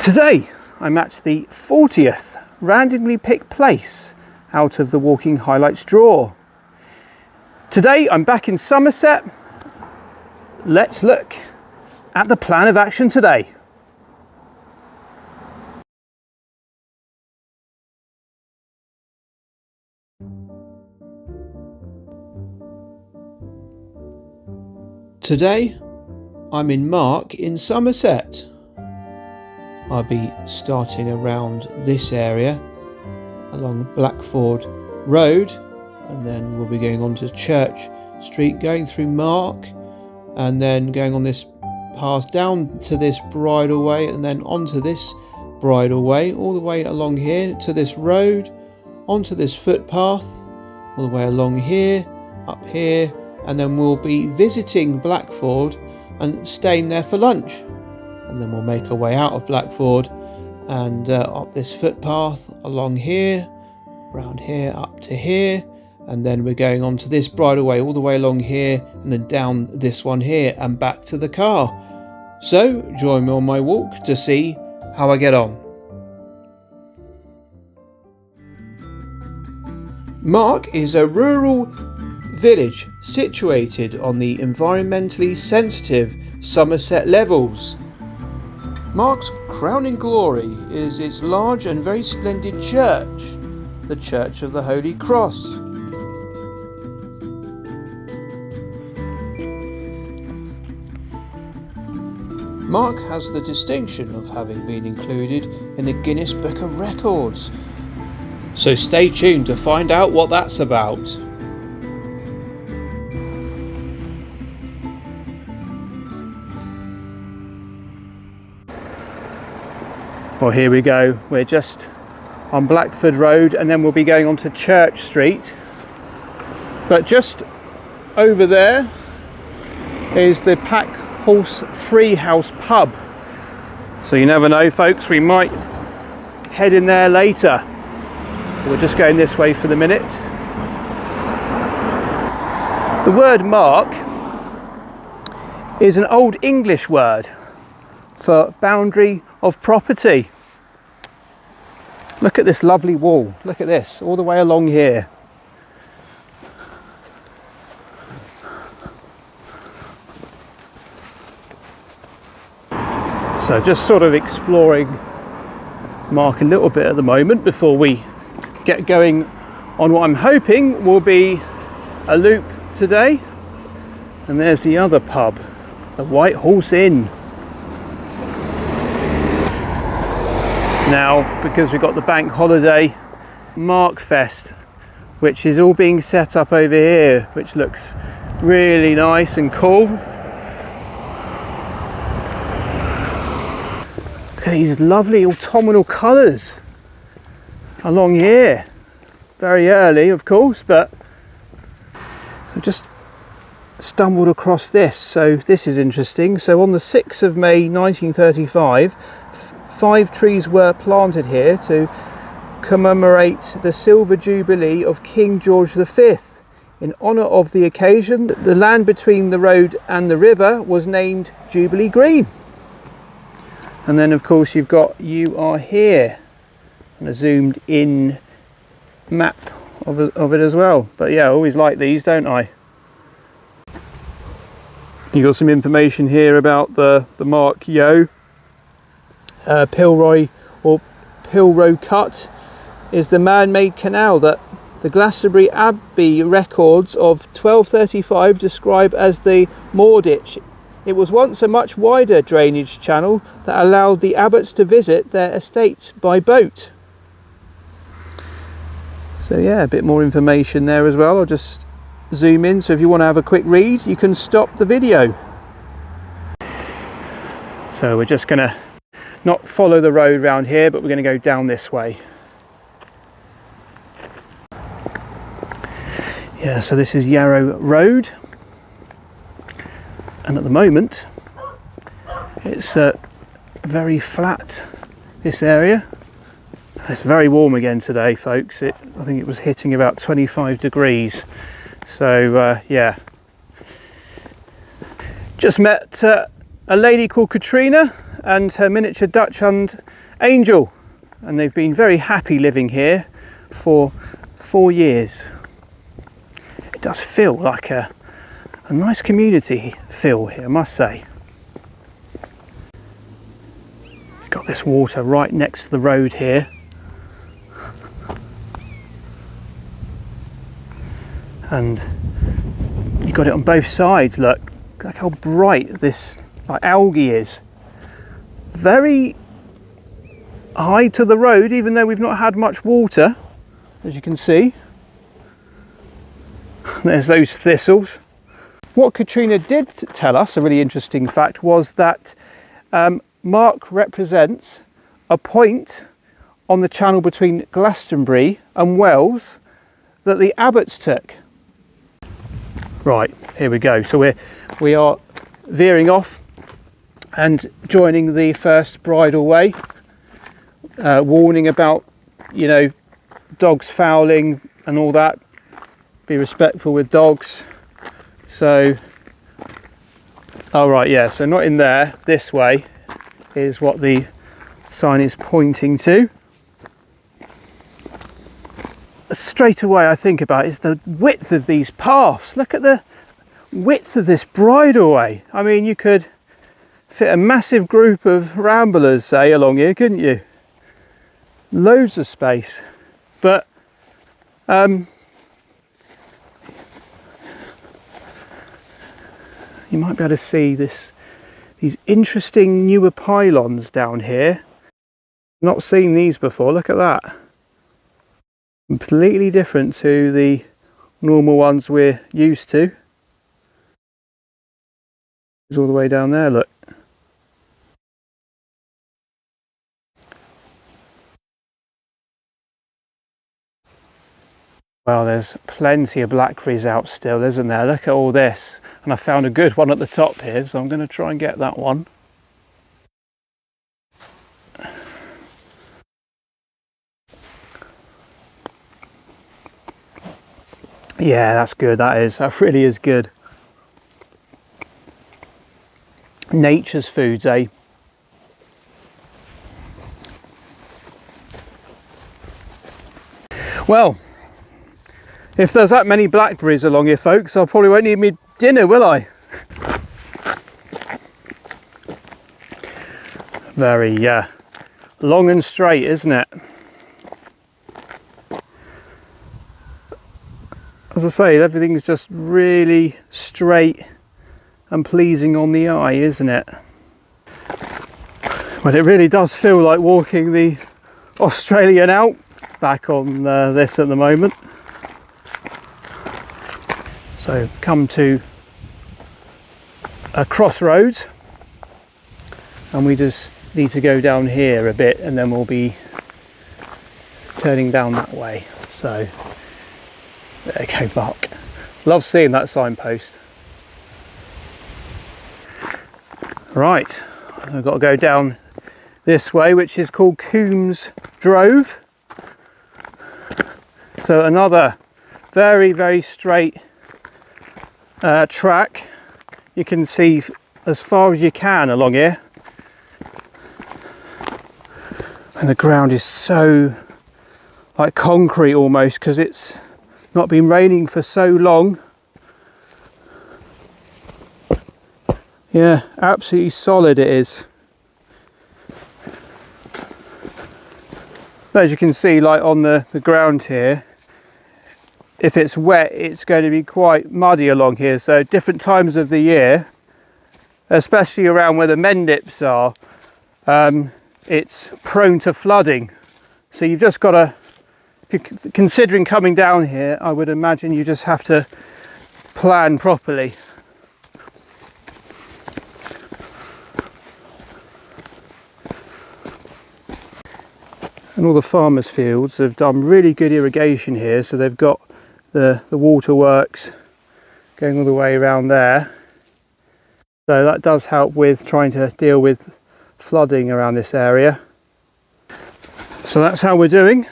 Today I'm at the 40th randomly picked place out of the Walking Highlights draw. Today I'm back in Somerset. Let's look at the plan of action today. Today I'm in Mark in Somerset. I'll be starting around this area along Blackford Road, and then we'll be going on to Church Street, going through Mark, and then going on this path down to this bridleway, and then onto this bridleway, all the way along here to this road, onto this footpath, all the way along here, up here, and then we'll be visiting Blackford and staying there for lunch. And then we'll make our way out of Blackford and up this footpath along here, around here, up to here, and then we're going on to this bridleway all the way along here, and then down this one here and back to the car. So join me on my walk to see how I get on. Mark is a rural village situated on the environmentally sensitive Somerset Levels. Mark's crowning glory is its large and very splendid church, the Church of the Holy Cross. Mark has the distinction of having been included in the Guinness Book of Records, so stay tuned to find out what that's about. Well, here we go. We're just on Blackford Road, and then we'll be going on to Church Street. But just over there is the Pack Horse Free House pub. So you never know, folks, we might head in there later. We're just going this way for the minute. The word mark is an Old English word for boundary of property. Look at this lovely wall. Look at this, all the way along here. So just sort of exploring Mark a little bit at the moment before we get going on what I'm hoping will be a loop today. And there's the other pub, the White Horse Inn. Now, because we've got the bank holiday, Mark Fest, which is all being set up over here, which looks really nice and cool. Look at these lovely autumnal colours along here. Very early, of course, but I've just stumbled across this. So this is interesting. So on the 6th of May 1935, 5 trees were planted here to commemorate the Silver Jubilee of King George V. In honour of the occasion, the land between the road and the river was named Jubilee Green. And then of course you've got You Are Here, and a zoomed in map of it as well. But yeah, I always like these, don't I? You've got some information here about the Mark Yeo. Pilroy or Pilrow Cut is the man-made canal that the Glastonbury Abbey records of 1235 describe as the Moorditch. It was once a much wider drainage channel that allowed the abbots to visit their estates by boat. So yeah, a bit more information there as well. I'll just zoom in, so if you want to have a quick read, you can stop the video. So we're just going to not follow the road round here, but we're going to go down this way. Yeah, so this is Yarrow Road, and at the moment it's very flat, this area. It's very warm again today, folks. I think it was hitting about 25 degrees. So yeah, just met a lady called Katrina and her miniature Dachshund Angel, and they've been very happy living here for 4 years. It does feel like a nice community feel here, I must say. Got this water right next to the road here. And you got it on both sides. Look how bright this algae is. Very high to the road, even though we've not had much water, as you can see. There's those thistles. What Katrina did tell us, a really interesting fact, was that Mark represents a point on the channel between Glastonbury and Wells that the Abbots took. Right, here we go. So we are veering off and joining the first bridle way. Warning about, you know, dogs fouling and all that. Be respectful with dogs. So, oh right, yeah, so not in there, this way is what the sign is pointing to. Straight away I think about is the width of these paths. Look at the width of this bridleway. I mean, you could fit a massive group of ramblers, say, along here, couldn't you? Loads of space. But you might be able to see these interesting newer pylons down here. Not seen these before. Look at that. Completely different to the normal ones we're used to. It's all the way down there, look. Well, there's plenty of blackberries out still, isn't there? Look at all this. And I found a good one at the top here, so I'm going to try and get that one. Yeah, that's good, that is. That really is good. Nature's foods, eh? Well, if there's that many blackberries along here, folks, I probably won't need me dinner, will I? Very long and straight, isn't it? As I say, everything's just really straight and pleasing on the eye, isn't it? Well, it really does feel like walking the Australian outback on this at the moment. So come to a crossroads and we just need to go down here a bit and then we'll be turning down that way. So there you go, Mark. Love seeing that signpost. Right, I've got to go down this way, which is called Coombs Drove. So another very, very straight track. You can see as far as you can along here. And the ground is so like concrete almost because it's not been raining for so long. Yeah, absolutely solid it is. As you can see, like on the ground here, if it's wet, it's going to be quite muddy along here. So different times of the year, especially around where the mendips are, it's prone to flooding. So you've just got to, if you're considering coming down here, I would imagine you just have to plan properly. And all the farmers' fields have done really good irrigation here, so they've got the waterworks going all the way around there. So that does help with trying to deal with flooding around this area. So that's how we're doing.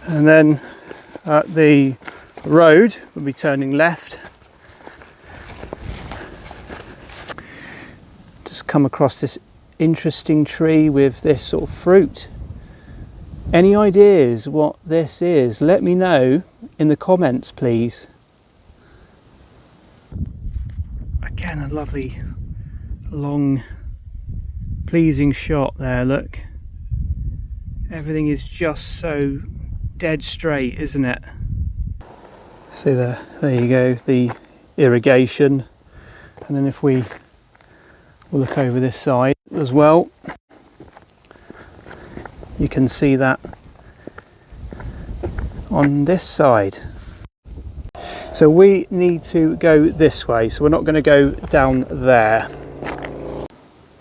And then at the road, we'll be turning left. just come across this interesting tree with this sort of fruit. Any ideas what this is? Let me know in the comments, please. Again, a lovely long pleasing shot there, look. Everything is just so dead straight, isn't it? See there you go, the irrigation. And then if we'll look over this side as well, you can see that on this side. So we need to go this way, so we're not going to go down there. You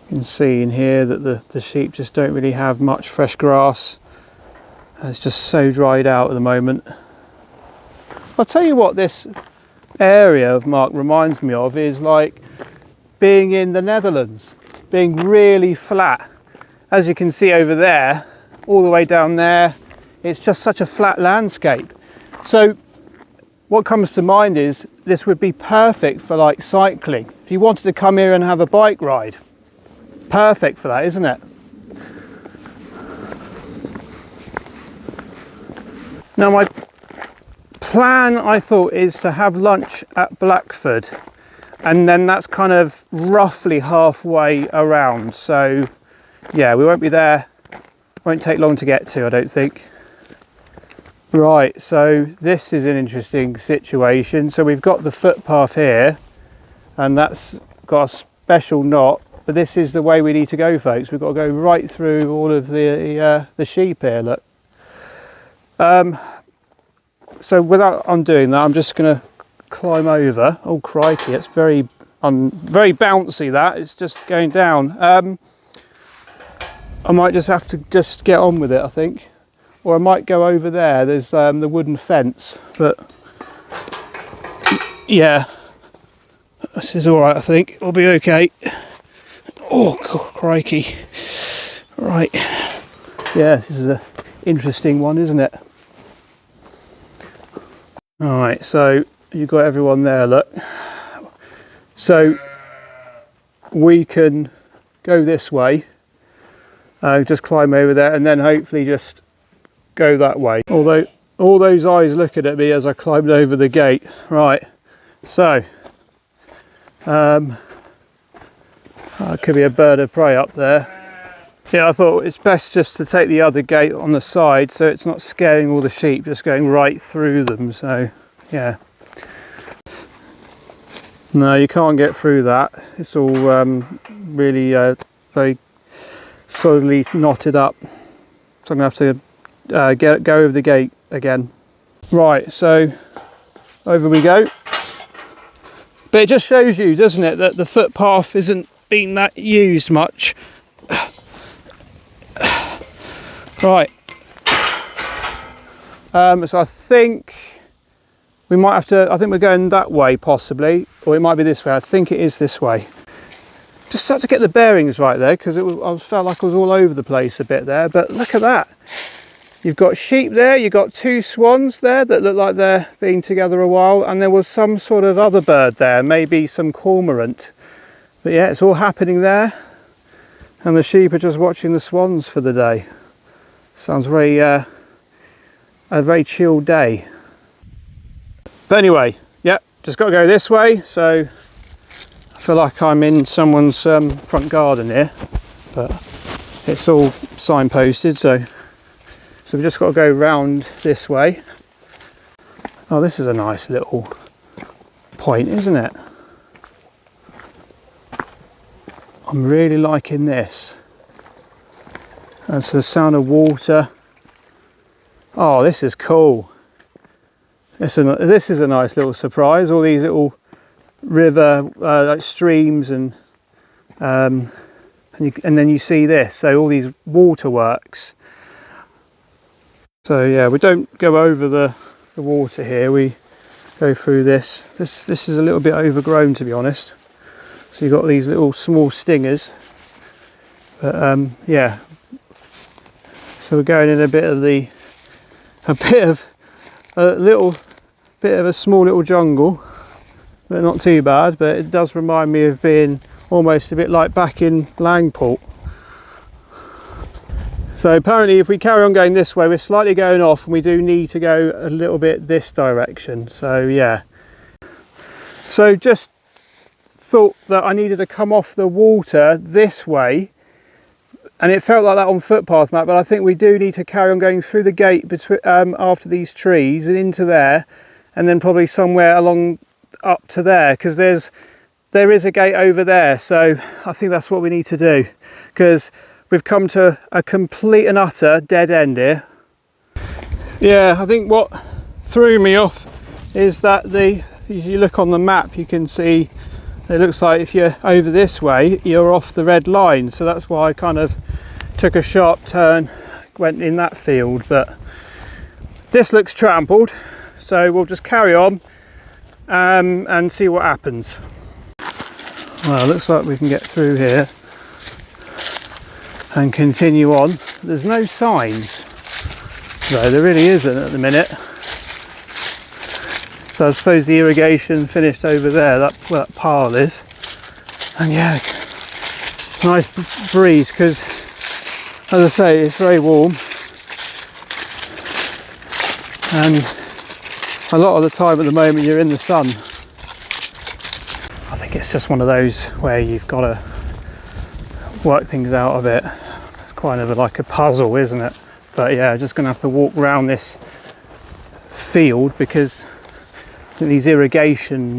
can see in here that the sheep just don't really have much fresh grass. It's just so dried out at the moment. I'll tell you what this area of Mark reminds me of is like being in the Netherlands, being really flat. As you can see over there, all the way down there, it's just such a flat landscape. So what comes to mind is this would be perfect for like cycling. If you wanted to come here and have a bike ride, perfect for that, isn't it? Now my plan, I thought, is to have lunch at Blackford, and then that's kind of roughly halfway around. So yeah, we won't be there, won't take long to get to, I don't think. Right, so this is an interesting situation. So we've got the footpath here, and that's got a special knot, but this is the way we need to go, folks. We've got to go right through all of the sheep here, look. So without undoing that, I'm just going to climb over. Oh crikey, it's very bouncy, that. It's just going down. I might just have to just get on with it, I think. Or I might go over there. There's the wooden fence, but yeah, this is all right, I think. We'll be okay. Oh, crikey. Right. Yeah, this is an interesting one, isn't it? All right, so you've got everyone there, look. So we can go this way, just climb over there, and then hopefully just go that way. Although all those eyes looking at me as I climbed over the gate. Right, so could be a bird of prey up there. Yeah, I thought it's best just to take the other gate on the side so it's not scaring all the sheep, just going right through them. So yeah, no, you can't get through that. It's all really very solidly knotted up, so I'm gonna have to go over the gate again. Right, so over we go. But it just shows you, doesn't it, that the footpath isn't being that used much. Right, so I think we might have to, I think we're going that way possibly, or it might be this way. I think it is this way. Just had to get the bearings right there, because I felt like I was all over the place a bit there, but look at that. You've got sheep there, you've got two swans there that look like they're been together a while, and there was some sort of other bird there, maybe some cormorant. But yeah, it's all happening there, and the sheep are just watching the swans for the day. Sounds very a very chill day. But anyway, yeah, just got to go this way. So I feel like I'm in someone's front garden here, but it's all signposted. So we just got to go round this way. Oh, this is a nice little point, isn't it? I'm really liking this. That's the sound of water. Oh, this is cool. This is a nice little surprise. All these little river, like streams, and then you see this. So all these waterworks. So yeah, we don't go over the water here. We go through this. This is a little bit overgrown, to be honest. So you've got these little small stingers. But yeah. So we're going in a small little jungle, but not too bad. But it does remind me of being almost a bit like back in Langport. So apparently if we carry on going this way, we're slightly going off, and we do need to go a little bit this direction. So yeah, so just thought that I needed to come off the water this way, and it felt like that on footpath map, but I think we do need to carry on going through the gate between after these trees and into there, and then probably somewhere along up to there, because there is a gate over there. So I think that's what we need to do, because we've come to a complete and utter dead end here. Yeah, I think what threw me off is that if you look on the map, you can see it looks like if you're over this way, you're off the red line. So that's why I kind of took a sharp turn, went in that field. But this looks trampled, so we'll just carry on and see what happens. Well, it looks like we can get through here and continue on. There's no signs, though, there really isn't at the minute. So I suppose the irrigation finished over there, that's where that pile is. And yeah, nice breeze, because as I say, it's very warm. And a lot of the time at the moment you're in the sun. I think it's just one of those where you've got to work things out a bit. It's kind of like a puzzle, isn't it? But yeah, just gonna have to walk around this field, because these irrigation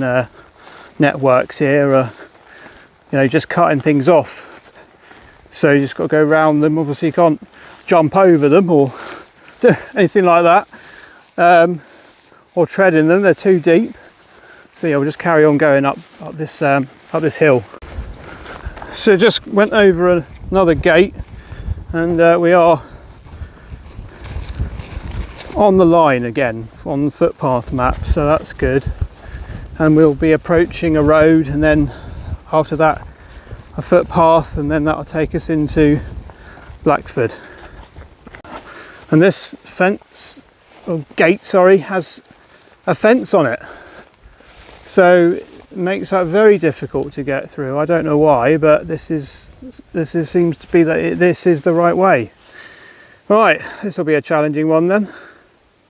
networks here are, just cutting things off. So you just got to go around them. Obviously you can't jump over them or do anything like that, or tread in them, they're too deep. So yeah, we'll just carry on going up this hill. So just went over another gate, and we are on the line again on the footpath map, so that's good. And we'll be approaching a road, and then after that a footpath, and then that'll take us into Blackford. And this fence, or gate, sorry, has a fence on it, so it makes that very difficult to get through. I don't know why, but this seems to be that this is the right way. Right, this will be a challenging one then.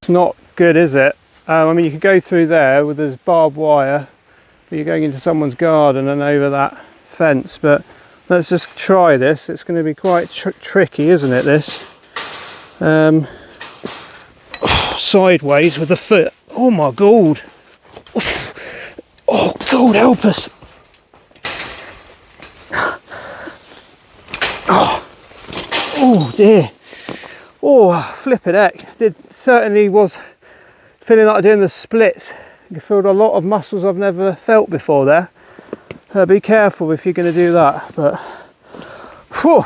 It's not good, is it? I mean, you could go through there with this barbed wire, but you're going into someone's garden and over that fence. But let's just try this. It's going to be quite tricky, isn't it, this? Sideways with the foot. Oh my God. Oh God, help us. Oh dear. Oh, flipping heck. Certainly was feeling like doing the splits. You feel a lot of muscles I've never felt before there. Be careful if you're going to do that. But whew.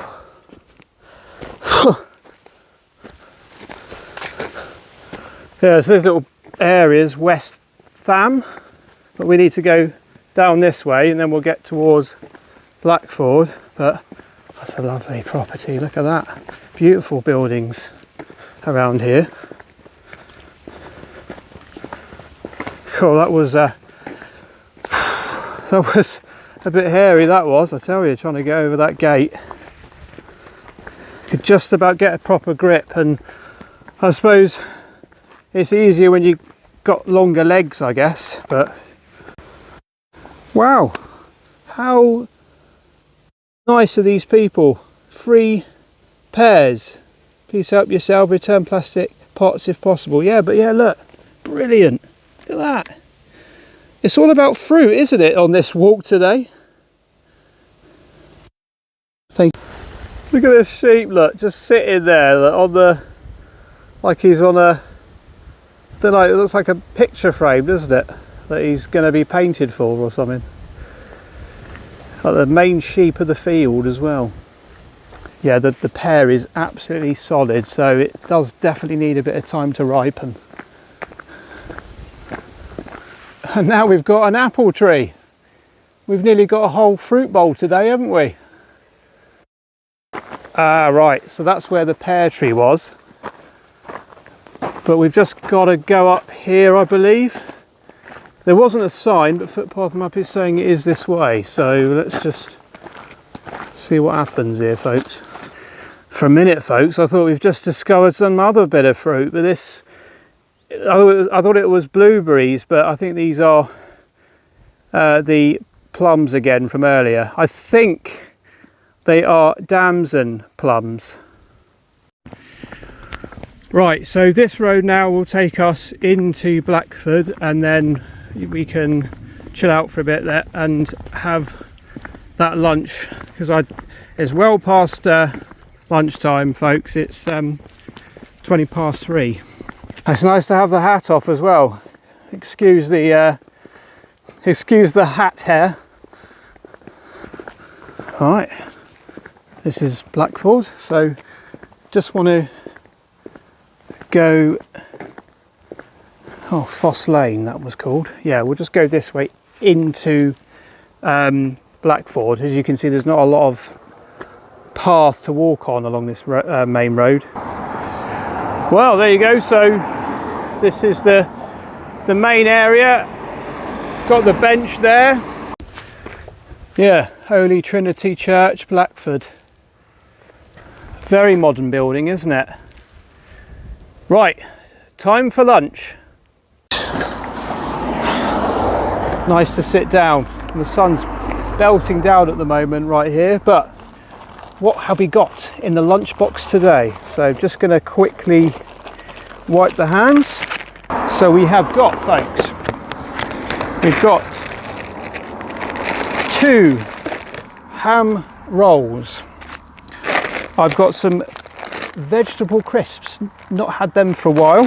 Yeah, so there's little areas West Tham, but we need to go down this way and then we'll get towards Blackford. But that's a lovely property, look at that. Beautiful buildings around here. Cool, that was a bit hairy, that was, I tell you, trying to get over that gate. Could just about get a proper grip, and I suppose it's easier when you've got longer legs, I guess. But wow, how nice are these people? 3 pairs. Please help yourself, return plastic pots if possible. Yeah, but yeah, look, brilliant. Look at that. It's all about fruit, isn't it, on this walk today? Look at this sheep, look, just sitting there, look, on the, like he's on a, don't know, it looks like a picture frame, doesn't it? That he's going to be painted for or something. Like the main sheep of the field as well. Yeah, the pear is absolutely solid, so it does definitely need a bit of time to ripen. And now we've got an apple tree. We've nearly got a whole fruit bowl today, haven't we? Ah, right, so that's where the pear tree was. But we've just got to go up here, I believe. There wasn't a sign, but footpath map is saying it is this way. So let's just See what happens here, folks. For a minute, folks, I thought we've just discovered some other bit of fruit, but this, I thought it was blueberries, but I think these are the plums again from earlier. I think they are damson plums. Right, so this road now will take us into Blackford, and then we can chill out for a bit there and have that lunch, because it's well past lunchtime, folks. It's 20 past 3. It's nice to have the hat off as well. Excuse the hat hair. All right, this is Blackford, so just want to go, Foss Lane that was called. Yeah, we'll just go this way into Blackford. As you can see, there's not a lot of path to walk on along this main road. Well, there you go. So this is the main area. Got the bench there. Yeah, Holy Trinity Church, Blackford. Very modern building, isn't it? Right, time for lunch. Nice to sit down. The sun's belting down at the moment right here, but what have we got in the lunchbox today? So just going to quickly wipe the hands. So we have got, folks, we've got 2 ham rolls. I've got some vegetable crisps, not had them for a while.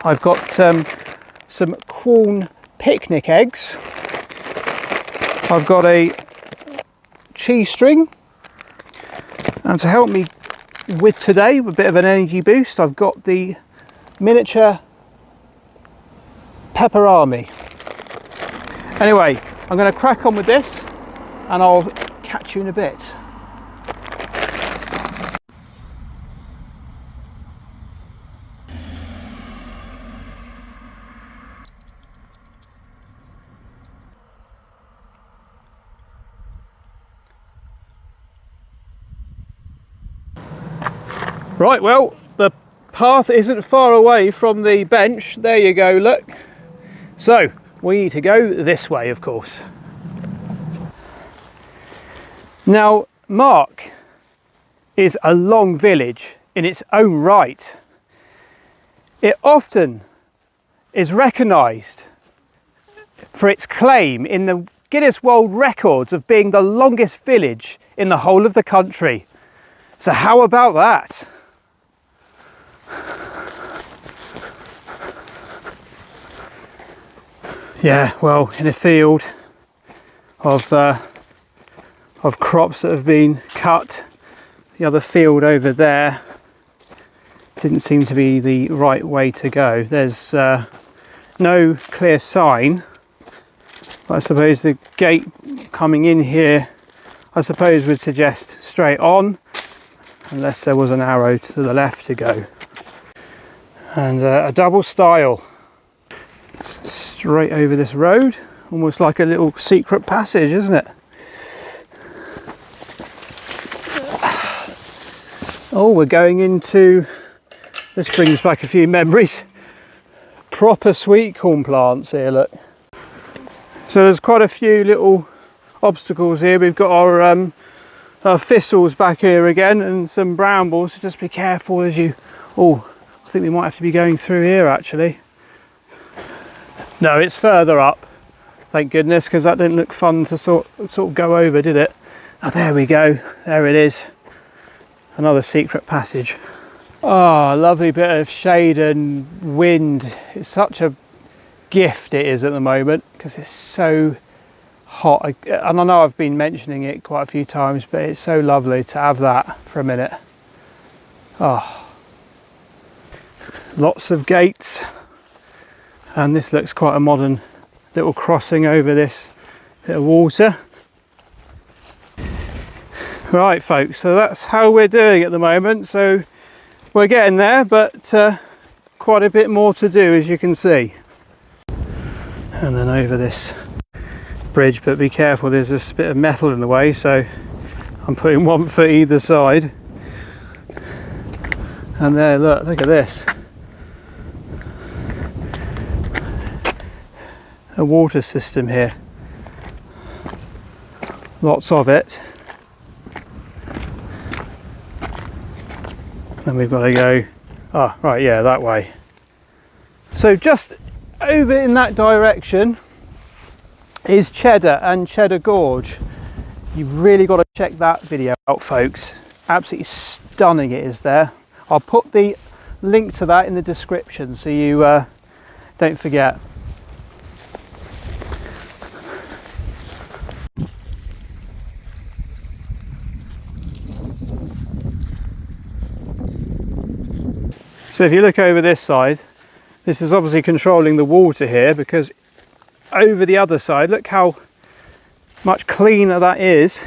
I've got some Quorn picnic eggs. I've got a cheese string, and to help me with today, with a bit of an energy boost, I've got the miniature pepperami. Anyway, I'm going to crack on with this, and I'll catch you in a bit. Right, well, the path isn't far away from the bench. There you go, look. So we need to go this way, of course. Now, Mark is a long village in its own right. It often is recognised for its claim in the Guinness World Records of being the longest village in the whole of the country. So how about that? Yeah, well, in a field of crops that have been cut, the other field over there didn't seem to be the right way to go. There's no clear sign, but I suppose the gate coming in here, I suppose, would suggest straight on, unless there was an arrow to the left to go. And a double stile straight over this road, almost like a little secret passage, isn't it? Oh, we're going into, this brings back a few memories, proper sweet corn plants here, look. So there's quite a few little obstacles here. We've got our thistles back here again, and some brambles, so just be careful as you, I think we might have to be going through here actually. No, it's further up, thank goodness, because that didn't look fun to sort of go over, did it? Oh, there we go, there it is. Another secret passage. Oh, lovely bit of shade and wind. It's such a gift it is at the moment, because it's so hot. And I know I've been mentioning it quite a few times, but it's so lovely to have that for a minute. Oh. Lots of gates, and this looks quite a modern little crossing over this bit of water. Right, folks, so that's how we're doing at the moment. So we're getting there, but quite a bit more to do, as you can see. And then over this bridge, but be careful, there's this bit of metal in the way, so I'm putting 1 foot either side. And there, look at this. A water system here. Lots of it. Then we've got to go, oh, right, yeah, that way. So just over in that direction is Cheddar and Cheddar Gorge. You've really got to check that video out, folks. Absolutely stunning it is there. I'll put the link to that in the description so you don't forget. So if you look over this side, this is obviously controlling the water here, because over the other side, look how much cleaner that is.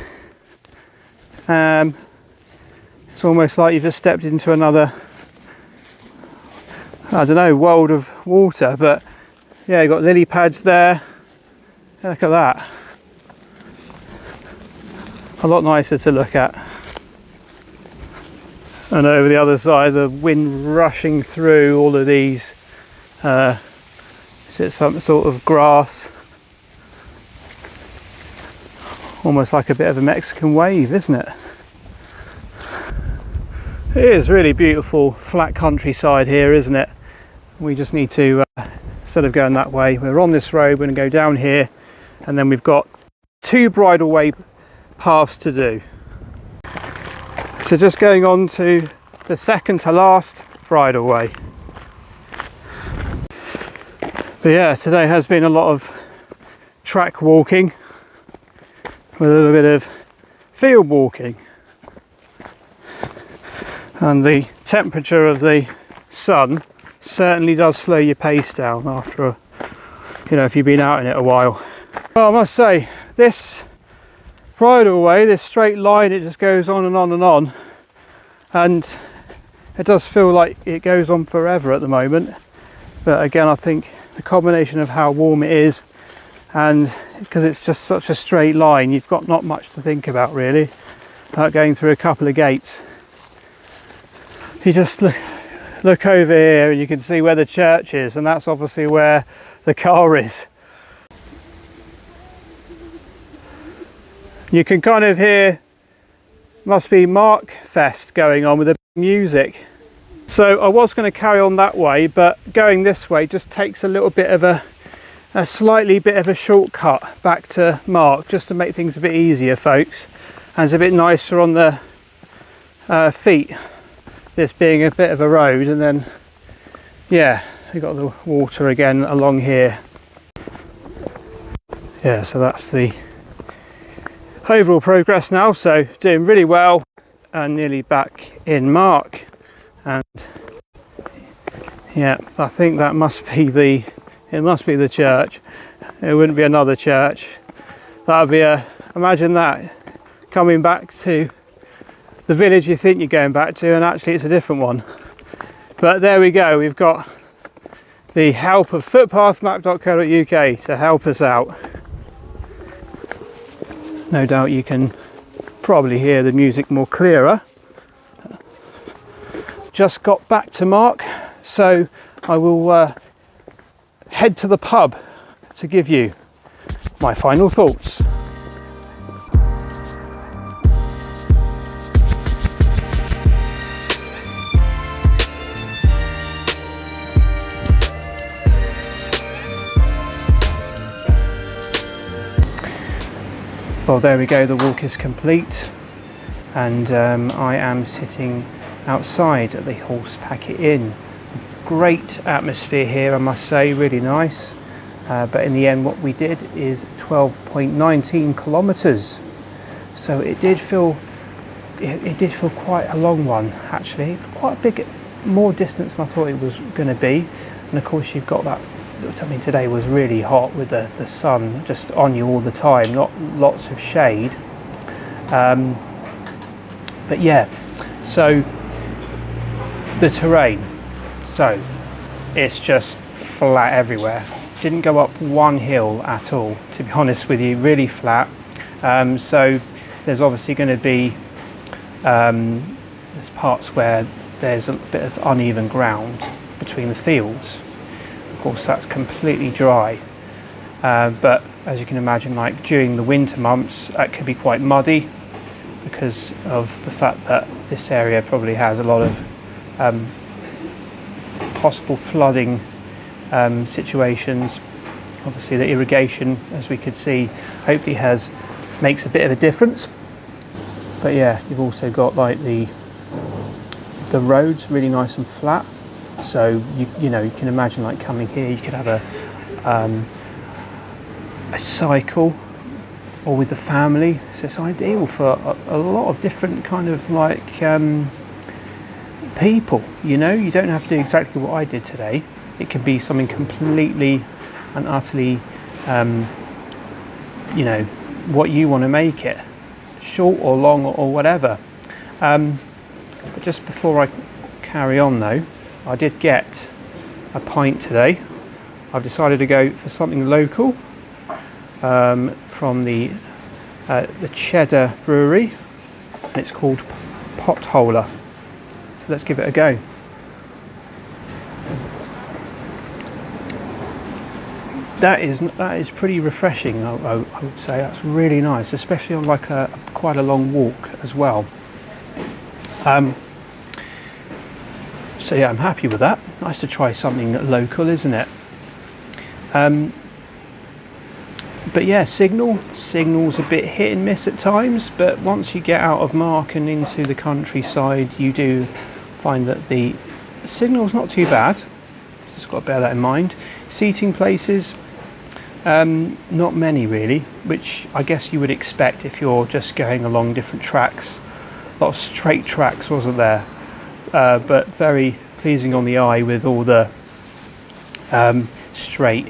It's almost like you've just stepped into another, I don't know, world of water. But yeah, you've got lily pads there. Look at that. A lot nicer to look at. And over the other side, the wind rushing through all of these. Is it some sort of grass? Almost like a bit of a Mexican wave, isn't it? It is really beautiful flat countryside here, isn't it? We just need to, instead of going that way, we're on this road, we're going to go down here, and then we've got 2 bridleway paths to do. So just going on to the second to last bridleway. But yeah, today has been a lot of track walking with a little bit of field walking. And the temperature of the sun certainly does slow your pace down after, if you've been out in it a while. Well, I must say, this bridleway, this straight line, it just goes on and on and on, and it does feel like it goes on forever at the moment. But again, I think the combination of how warm it is, and because it's just such a straight line, you've got not much to think about really, about going through a couple of gates. You just look over here and you can see where the church is, and that's obviously where the car is. You can kind of hear, must be Mark Fest going on with the music. So I was going to carry on that way, but going this way just takes a little bit of a slightly bit of a shortcut back to Mark, just to make things a bit easier, folks. And it's a bit nicer on the feet, this being a bit of a road. And then, yeah, you've got the water again along here. Yeah, so that's the overall progress now, so doing really well and nearly back in Mark. And yeah, I think that must be the church. It wouldn't be another church. That would be imagine that, coming back to the village you think you're going back to, and actually it's a different one. But there we go, we've got the help of footpathmap.co.uk to help us out. No doubt you can probably hear the music more clearer. Just got back to Mark, so I will head to the pub to give you my final thoughts. Well, there we go, the walk is complete, and I am sitting outside at the Horse Packet Inn. Great atmosphere here, I must say, really nice. But in the end, what we did is 12.19 kilometres. So it did feel quite a long one, actually. Quite a big, more distance than I thought it was going to be. And of course, you've got that. I mean, today was really hot with the sun just on you all the time, not lots of shade. But yeah, so the terrain, so it's just flat everywhere. Didn't go up one hill at all, to be honest with you, really flat. So there's obviously going to be there's parts where there's a bit of uneven ground between the fields. Of course, that's completely dry, but as you can imagine, like during the winter months, that could be quite muddy because of the fact that this area probably has a lot of possible flooding situations. Obviously the irrigation, as we could see, hopefully makes a bit of a difference. But yeah, you've also got like the roads really nice and flat, so you know, you can imagine like coming here, you could have a cycle or with the family, so it's ideal for a lot of different kind of like people. You know, you don't have to do exactly what I did today. It can be something completely and utterly you know, what you want to make it, short or long or whatever. But just before I carry on though, I did get a pint today. I've decided to go for something local from the Cheddar Brewery, and it's called Potholer. So let's give it a go. That is pretty refreshing. I would say that's really nice, especially on like quite a long walk as well. So yeah, I'm happy with that. Nice to try something local, isn't it? But yeah, signal's a bit hit and miss at times, but once you get out of Mark and into the countryside, you do find that the signal's not too bad. Just got to bear that in mind. Seating places, not many really, which I guess you would expect if you're just going along different tracks. A lot of straight tracks, wasn't there? But very pleasing on the eye with all the straight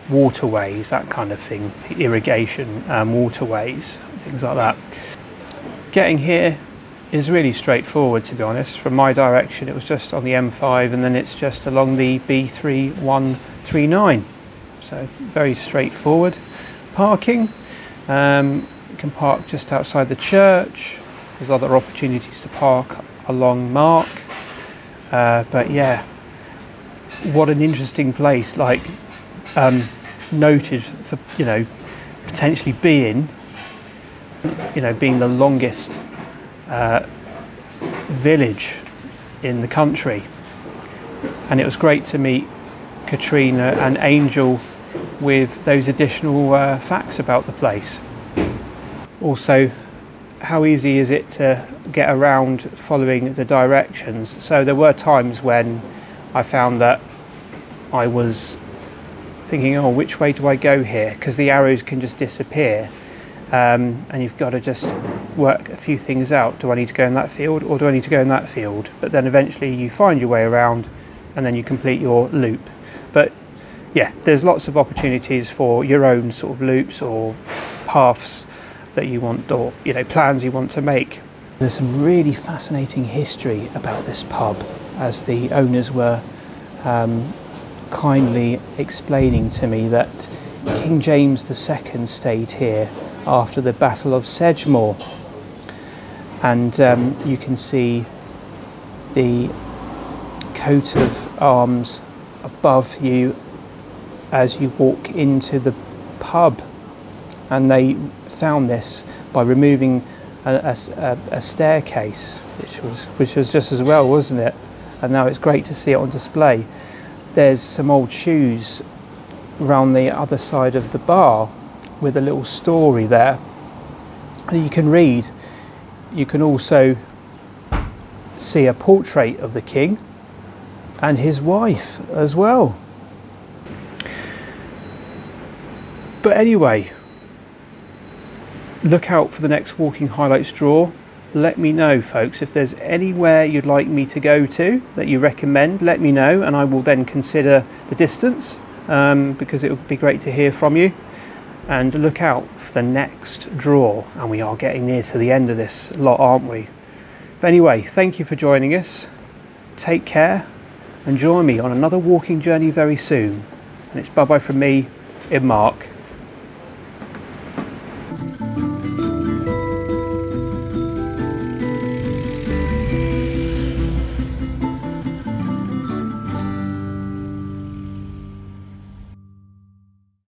waterways, that kind of thing, irrigation waterways, things like that. Getting here is really straightforward, to be honest. From my direction, it was just on the M5, and then it's just along the B3139. So very straightforward. Parking, you can park just outside the church. There's other opportunities to park along Mark. But yeah, what an interesting place, like noted for, you know, potentially being the longest village in the country. And it was great to meet Katrina and Angel with those additional facts about the place. Also, how easy is it to get around following the directions? So there were times when I found that I was thinking, oh, which way do I go here? Because the arrows can just disappear, and you've got to just work a few things out. Do I need to go in that field, or do I need to go in that field? But then eventually you find your way around, and then you complete your loop. But yeah, there's lots of opportunities for your own sort of loops or paths that you want, or plans you want to make. There's some really fascinating history about this pub, as the owners were kindly explaining to me that King James II stayed here after the Battle of Sedgemoor, and you can see the coat of arms above you as you walk into the pub, and they found this by removing a staircase, which was just as well, wasn't it? And now it's great to see it on display. There's some old shoes around the other side of the bar with a little story there that you can read. You can also see a portrait of the king and his wife as well. But anyway, look out for the next Walking Highlights draw. Let me know, folks, if there's anywhere you'd like me to go to that you recommend. Let me know, and I will then consider the distance, because it would be great to hear from you. And look out for the next draw, and we are getting near to the end of this lot, aren't we? But anyway, thank you for joining us. Take care, and join me on another walking journey very soon. And it's bye-bye from me, in Mark.